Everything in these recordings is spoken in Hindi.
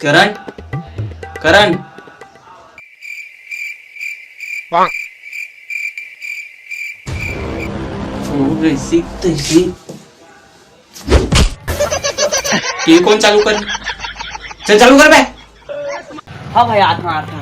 करण करण ये कौन चालू कर? चल चालू कर बे। हाँ भाई आता आता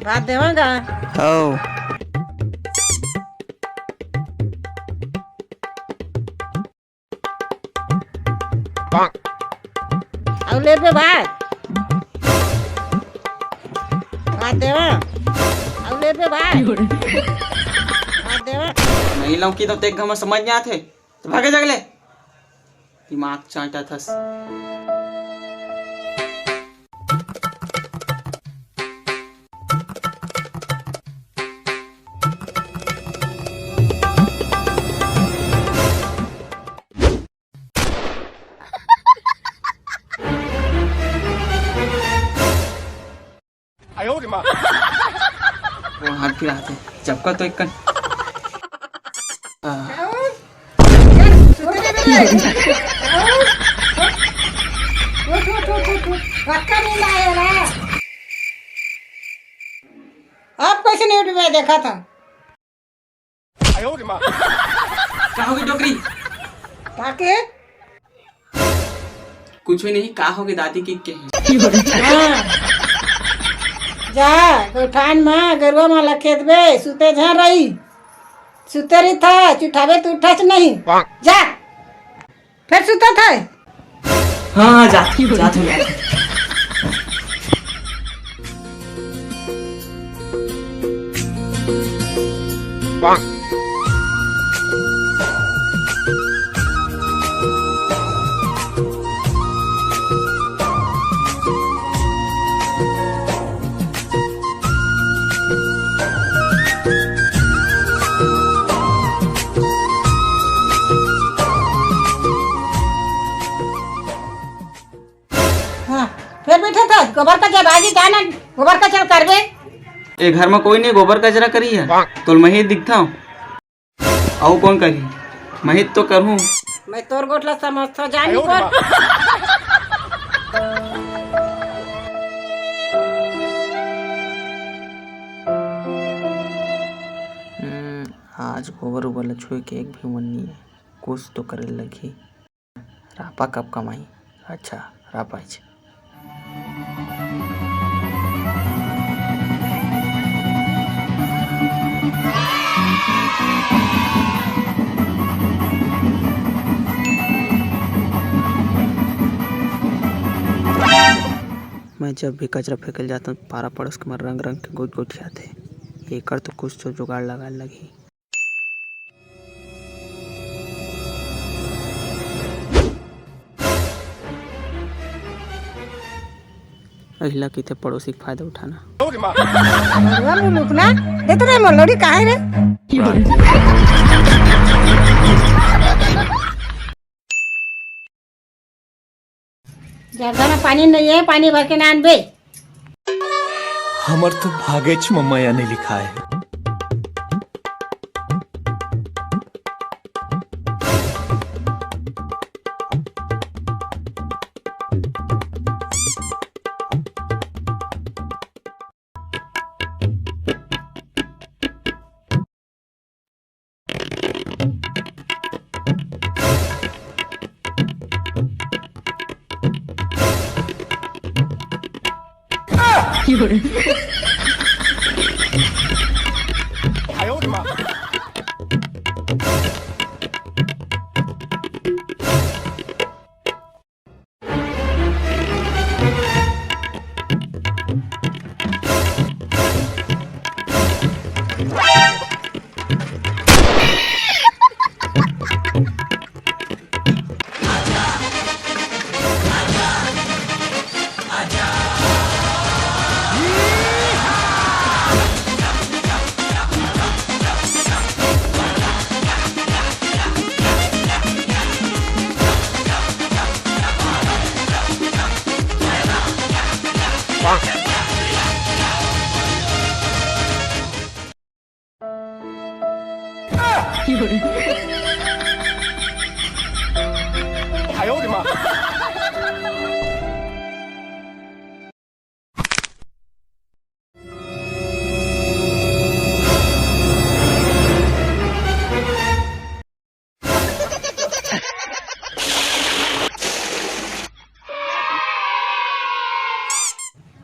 बात देवांगा। हो ले पे बात देवा ले पे बात देवा नहीं लौकी तो देख हम समझ नहीं आते तो भागे जगले दिमाग चाटा थस। वो हाथ फिर आते चपका तो एक कन आप कैसे नहीं उठ देखा था? क्या होगी डोकरी? ताके कुछ भी नहीं, का होगी दादी की के हैं। जा गोठान में गरुआ माला खेत बे सुते जा रही सुते रही था चुठावे तू उठा नहीं जा फिर सुता था। हाँ जाती जाती फिर बैठा था गोबर का जब आगे जाना गोबर का चल करवे। ए घर में कोई नहीं गोबर कचरा करी है तो मैं दिखता हूँ और कौन करी मैं तो करूँ। मैं तोर गोठला समझता जानी पर आज गोबर उबर छुए के एक भी मन नहीं है, कुछ तो करे लगी। रापा कब कमाई? अच्छा रापा मैं जब भी कचरा फेंकल जाता हूँ पारा पड़ोस के रंग रंग के गोट गोट आते एक तो कुछ तो जुगाड़ लगा लगी। अहिला की थे पड़ोसी का फायदा उठाना। लुकना दे तो रे मोलड़ी काहे रे जर्दा में पानी नहीं है, पानी भर के नान बे। हमर तो भागेच मम्मया ने लिखा है।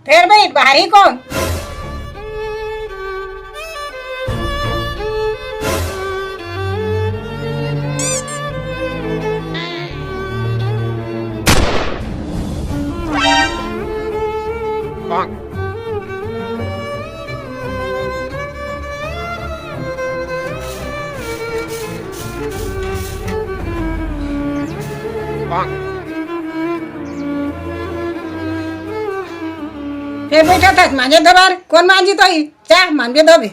फिर भाई बाहरी कौन? फिर बैठा था मांझे दबार कौन मांझी तो ही चा मांझे दबे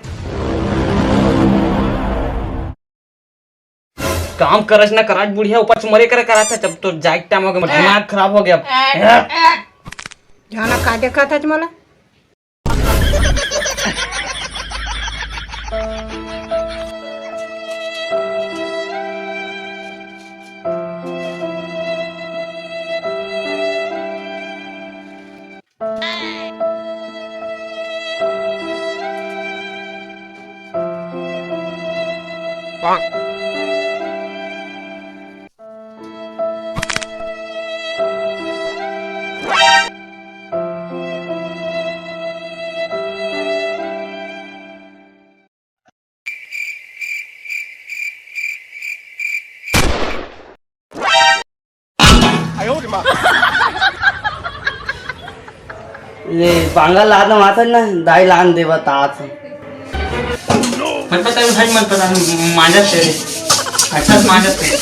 काम करज ना कराज बुढ़िया ऊपर से मरे करे करा था जब तो जाग टाइम हो गया दिमाग खराब हो गया। जाना का देखा था मला ले बांगा लाद माथा ना दाई लान दे बतात मन पता है भाई मन पता मांझा तेरे अच्छा मांझा तेरे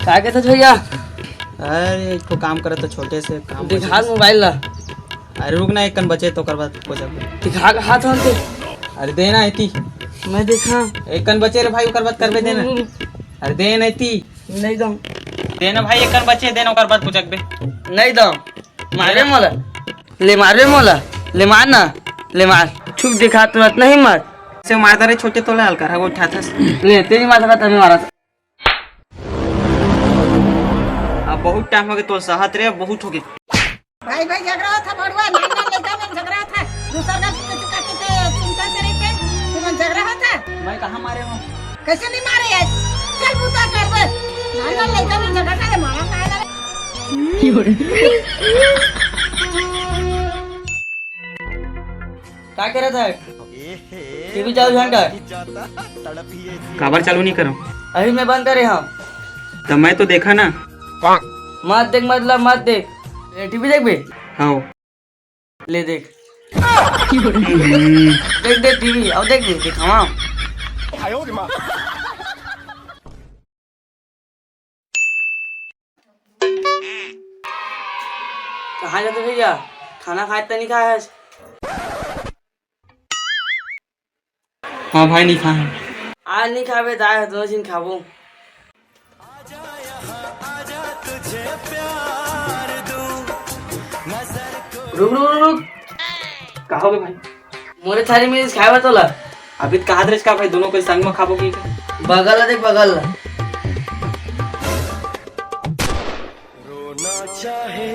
क्या कहते भैया? अरे एक तो काम करे तो छोटे से काम दिखा मोबाइल ला। अरे रुक ना एक कन बचे तो कर बात हो जाए। दिखा के हाथ हमसे अरे देना आती मैं देखा एक कन बचे रे भाई कर बात करबे देना। अरे देना आती नहीं दम देना भाई एक कन बचे देना कर बात पूछक बे नहीं दम मारे मोला ले मारे मोला ले मार ना ले मार छुप दिखा तुरंत नहीं मार से मारता रे छोटे तोला हल्का रहा उठा था ले तेरी माथा का तभी मारा था। अब बहुत टाइम हो गया तो सहत रे बहुत हो गई। भाई भाई झगड़ा था बड़वा नाना लेका में झगड़ा था दूसरा का चिंता से रहते मारे हो। कैसे नहीं मारे यार? चल बूता कर दे। नाना लड़का भी झगड़ा करे मारा काय करे? क्या कह रहा था? टीवी चालू घंटा काबर चालू नहीं करो? अभी मैं बंद करे हाँ। तो मैं तो देखा ना। मत देख मतलब मत देख। टीवी देख बे। हाँ ले देख। देख देख टीवी अब देख देख हाँ। कहाँ जाते भैया? खाना खाए तो नहीं खाया है? हाँ भाई नहीं खाए। आज नहीं खावे तो आए दो दिन खाबो। रुक रुक रुक। कहा हो गए भाई? मोरे थारी में खावे तो ला। अभी तो कहा दरेज का भाई दोनों को संग में खाबो की? बगल ला देख बगल ला। रोना चाहे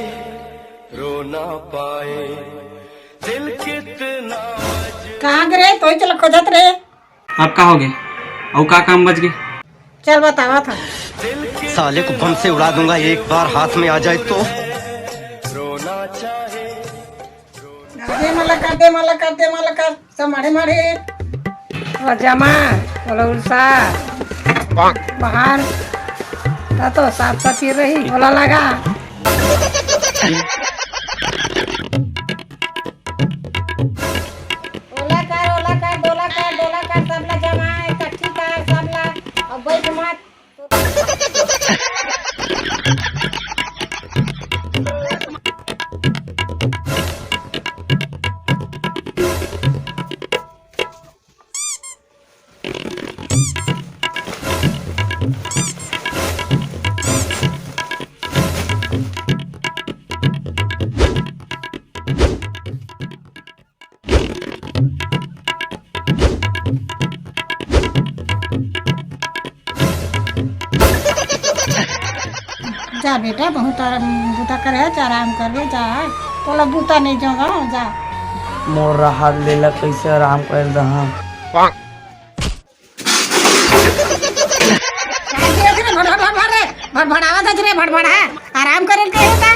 रो ना पाए दिल कितना कहाँ गए? तो चल खोजत रे। आप कहा हो गए? और का काम बच गए? चल बतावा था। साले को बम से उड़ा दूंगा एक बार हाथ में आ जाए तो। रोना चाहे दे मला कर सब मारे मारे जमा बोला उल्सा बाहर तो साफ सफाई रही बोला लगा डोला कर सबला जमा इकट्ठी कर सबला अब बैठ मत जा बेटा बहुत बूता करे आराम कर ले जा तो बूता नहीं जाऊंगा जा मोर हाथ ले ला कैसे आराम कर दहा। भड़भड़ावा था रे भड़भड़ा आराम करे के होता